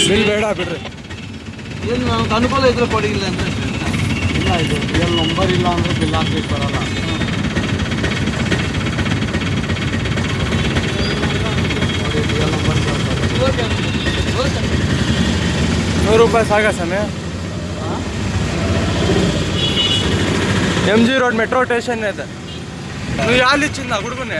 Bill ಬೇಡ ಬಿಡ್ರಿ. ಏನು ನಮ್ಗೆ ಅನುಕೂಲ ಇದ್ರೆ ಕೊಡಿ, ಇಲ್ಲ ಅಂದರೆ ಇಲ್ಲ. ಇದು ರಿಯಲ್ ನಂಬರ್ ಇಲ್ಲ ಅಂದರೆ ಬಿಲ್ ಹಾಕ್ಲಿಕ್ಕೆ ಬರೋಲ್ಲ. ನೋಡಿ, ರಿಯಲ್ ನಂಬರ್ ₹100 ಸಾಗ ಸಮಯ. MG రోడ్ మెట్రో స్టేషన్ ಇದೆ. నువ్వు యాళ్ళు ఇచ్చిందా గుడుకునే